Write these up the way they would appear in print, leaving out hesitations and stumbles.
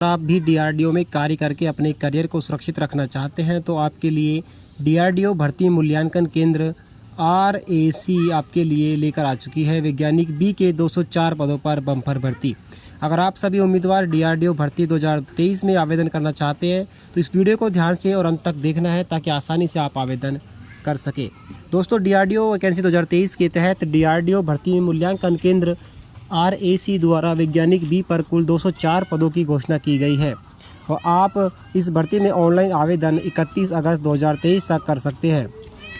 आप भी डीआरडीओ में कार्य करके अपने करियर को सुरक्षित रखना चाहते हैं तो आपके लिए डीआरडीओ भर्ती मूल्यांकन केंद्र आरएसी आपके लिए लेकर आ चुकी है वैज्ञानिक बी के 204 पदों पर बम्पर भर्ती। अगर आप सभी उम्मीदवार डीआरडीओ भर्ती 2023 में आवेदन करना चाहते हैं तो इस वीडियो को ध्यान से और अंत तक देखना है ताकि आसानी से आप आवेदन कर सके। दोस्तों, डीआरडीओ वैकेंसी 2023 के तहत डीआरडीओ भर्ती मूल्यांकन केंद्र आरएसी द्वारा वैज्ञानिक बी पर कुल 204 पदों की घोषणा की गई है और आप इस भर्ती में ऑनलाइन आवेदन 31 अगस्त 2023 तक कर सकते हैं।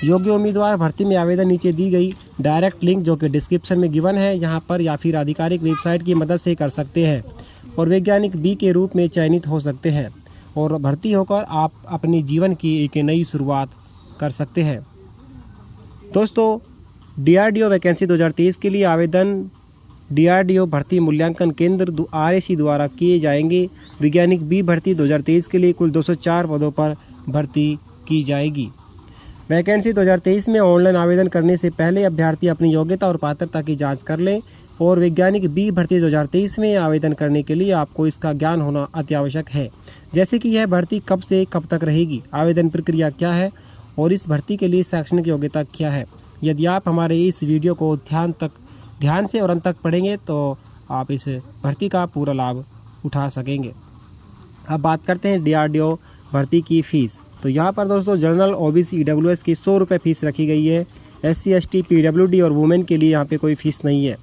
योग्य उम्मीदवार भर्ती में आवेदन नीचे दी गई डायरेक्ट लिंक जो कि डिस्क्रिप्शन में गिवन है यहाँ पर या फिर आधिकारिक वेबसाइट की मदद से कर सकते हैं और वैज्ञानिक बी के रूप में चयनित हो सकते हैं और भर्ती होकर आप अपने जीवन की एक नई शुरुआत कर सकते हैं। दोस्तों, डीआरडीओ वैकेंसी 2023 के लिए आवेदन डीआरडीओ भर्ती मूल्यांकन केंद्र आरएसी द्वारा किए जाएंगे। वैज्ञानिक बी भर्ती 2023 के लिए कुल 204 पदों पर भर्ती की जाएगी। वैकेंसी 2023 में ऑनलाइन आवेदन करने से पहले अभ्यर्थी अपनी योग्यता और पात्रता की जांच कर लें और वैज्ञानिक बी भर्ती 2023 में आवेदन करने के लिए आपको इसका ज्ञान होना अति आवश्यक है, जैसे कि यह भर्ती कब से कब तक रहेगी, आवेदन प्रक्रिया क्या है और इस भर्ती के लिए शैक्षणिक योग्यता क्या है। यदि आप हमारे इस वीडियो को ध्यान से और अंत तक पढ़ेंगे तो आप इस भर्ती का पूरा लाभ उठा सकेंगे। अब बात करते हैं डीआरडीओ भर्ती की फ़ीस। तो यहाँ पर दोस्तों जनरल ओबीसी ईडब्ल्यूएस की 100 रुपये फ़ीस रखी गई है। एससी एसटी पीडब्ल्यूडी और वुमेन के लिए यहाँ पे कोई फ़ीस नहीं है।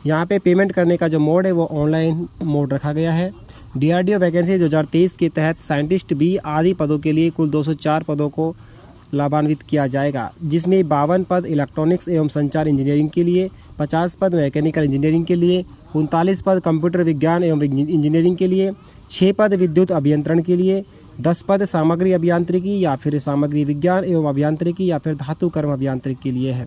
यहाँ पे पेमेंट करने का जो मोड है वो ऑनलाइन मोड रखा गया है। डीआरडीओ वैकेंसी 2023 के तहत साइंटिस्ट बी आदि पदों के लिए कुल 204 पदों को लाभान्वित किया जाएगा, जिसमें 52 पद इलेक्ट्रॉनिक्स एवं संचार इंजीनियरिंग के लिए, 50 पद मैकेनिकल इंजीनियरिंग के लिए, 39 पद कंप्यूटर विज्ञान एवं इंजीनियरिंग के लिए, 6 पद विद्युत अभियंत्रण के लिए, 10 पद सामग्री अभियांत्रिकी या फिर सामग्री विज्ञान एवं अभियांत्रिकी या फिर धातु कर्म अभियांत्रिकी के लिए है,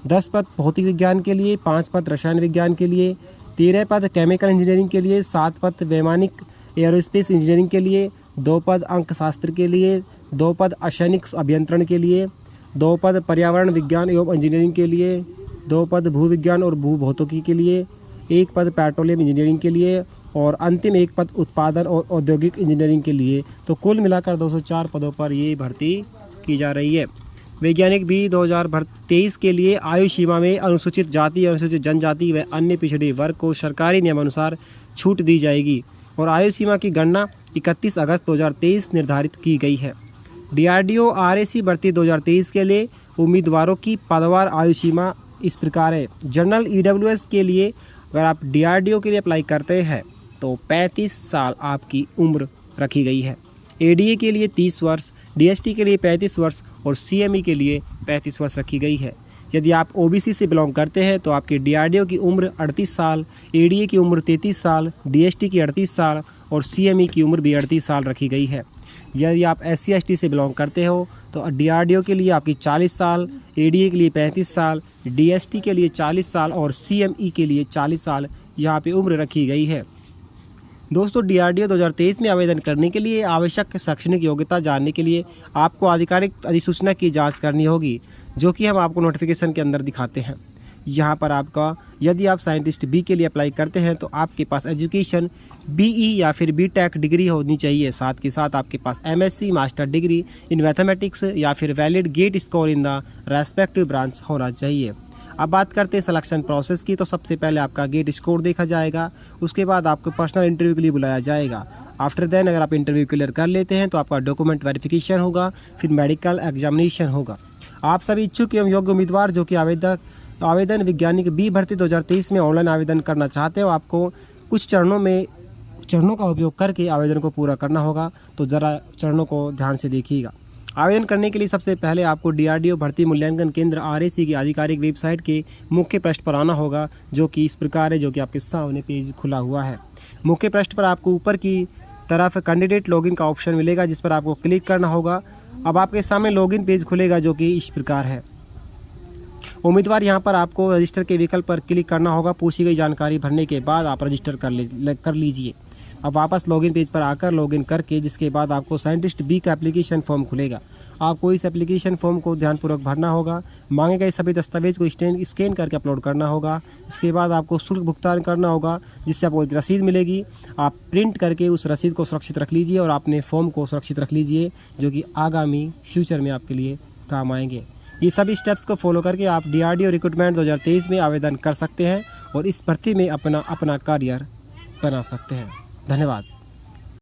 10 पद भौतिक विज्ञान के लिए, 5 पद रसायन विज्ञान के लिए, 13 पद केमिकल इंजीनियरिंग के लिए, 7 पद वैमानिक एयरोस्पेस इंजीनियरिंग के लिए, 2 पद अंकशास्त्र के लिए, 2 पद असैनिक अभियंत्रण के लिए, 2 पद पर्यावरण विज्ञान एवं इंजीनियरिंग के लिए, 2 पद भूविज्ञान और भूभौतिकी के लिए, 1 पद पेट्रोलियम इंजीनियरिंग के लिए और अंतिम 1 पद उत्पादन और औद्योगिक इंजीनियरिंग के लिए। तो कुल मिलाकर 204 पदों पर ये भर्ती की जा रही है। वैज्ञानिक बी 2023 के लिए आयु सीमा में अनुसूचित जाति, अनुसूचित जनजाति व अन्य पिछड़े वर्ग को सरकारी नियमानुसार छूट दी जाएगी और आयु सीमा की गणना 31 अगस्त 2023 निर्धारित की गई है। डीआरडीओ आरएसी भर्ती 2023 के लिए उम्मीदवारों की पदवार आयु सीमा इस प्रकार है। जनरल ईडब्ल्यूएस के लिए अगर आप डीआरडीओ के लिए अप्लाई करते हैं तो 35 साल आपकी उम्र रखी गई है। एडीए के लिए 30 वर्ष, डीएसटी के लिए 35 वर्ष और सीएमई के लिए 35 वर्ष रखी गई है। यदि आप ओबीसी से बिलोंग करते हैं तो आपके डीआरडीओ की उम्र 38 साल, एडीए की उम्र 33 साल, डीएसटी की 38 साल और सीएमई की उम्र भी 38 साल रखी गई है। यदि आप एससी एसटी से बिलोंग करते हो तो डीआरडीओ के लिए आपकी 40 साल, एडीए के लिए 35 साल, डीएसटी के लिए 40 साल और सीएमई के लिए 40 साल यहाँ पे उम्र रखी गई है। दोस्तों, डीआरडीओ 2023 में आवेदन करने के लिए आवश्यक शैक्षणिक योग्यता जानने के लिए आपको आधिकारिक अधिसूचना की जांच करनी होगी, जो कि हम आपको नोटिफिकेशन के अंदर दिखाते हैं। यहाँ पर आपका यदि आप साइंटिस्ट बी के लिए अप्लाई करते हैं तो आपके पास एजुकेशन बीई या फिर बीटेक डिग्री होनी चाहिए। साथ के साथ आपके पास MSc master degree in mathematics या फिर valid GATE score in the respective branch होना चाहिए। अब बात करते हैं सिलेक्शन प्रोसेस की। तो सबसे पहले आपका गेट स्कोर देखा जाएगा, उसके बाद आपको पर्सनल इंटरव्यू के लिए बुलाया जाएगा। आफ्टर देन अगर आप इंटरव्यू क्लियर कर लेते हैं तो आपका डॉक्यूमेंट वेरिफिकेशन होगा, फिर मेडिकल एग्जामिनेशन होगा। आप सभी इच्छुक एवं योग्य उम्मीदवार जो कि आवेदन वैज्ञानिक बी भर्ती 2023 में ऑनलाइन आवेदन करना चाहते हो, आपको कुछ चरणों का उपयोग करके आवेदन को पूरा करना होगा। तो ज़रा चरणों को ध्यान से देखिएगा। आवेदन करने के लिए सबसे पहले आपको डीआरडीओ भर्ती मूल्यांकन केंद्र आरएसी की आधिकारिक वेबसाइट के मुख्य पृष्ठ पर आना होगा, जो कि इस प्रकार है, जो कि आपके सामने पेज खुला हुआ है। मुख्य पृष्ठ पर आपको ऊपर की तरफ कैंडिडेट लॉगिन का ऑप्शन मिलेगा, जिस पर आपको क्लिक करना होगा। अब आपके सामने लॉगिन पेज खुलेगा, जो कि इस प्रकार है। उम्मीदवार यहाँ पर आपको रजिस्टर के विकल्प पर क्लिक करना होगा। पूछी गई जानकारी भरने के बाद आप रजिस्टर कर लीजिए। अब वापस लॉगिन पेज पर आकर लॉगिन करके जिसके बाद आपको साइंटिस्ट बी का एप्लीकेशन फॉर्म खुलेगा। आपको इस एप्लीकेशन फॉर्म को ध्यानपूर्वक भरना होगा। मांगे गए सभी दस्तावेज को स्कैन करके अपलोड करना होगा। इसके बाद आपको शुल्क भुगतान करना होगा, जिससे आपको एक रसीद मिलेगी। आप प्रिंट करके उस रसीद को सुरक्षित रख लीजिए और अपने फॉर्म को सुरक्षित रख लीजिए, जो कि आगामी फ्यूचर में आपके लिए काम आएंगे। ये सभी स्टेप्स को फॉलो करके आप DRDO रिक्रूटमेंट 2023 में आवेदन कर सकते हैं और इस भर्ती में अपना करियर बना सकते हैं। धन्यवाद।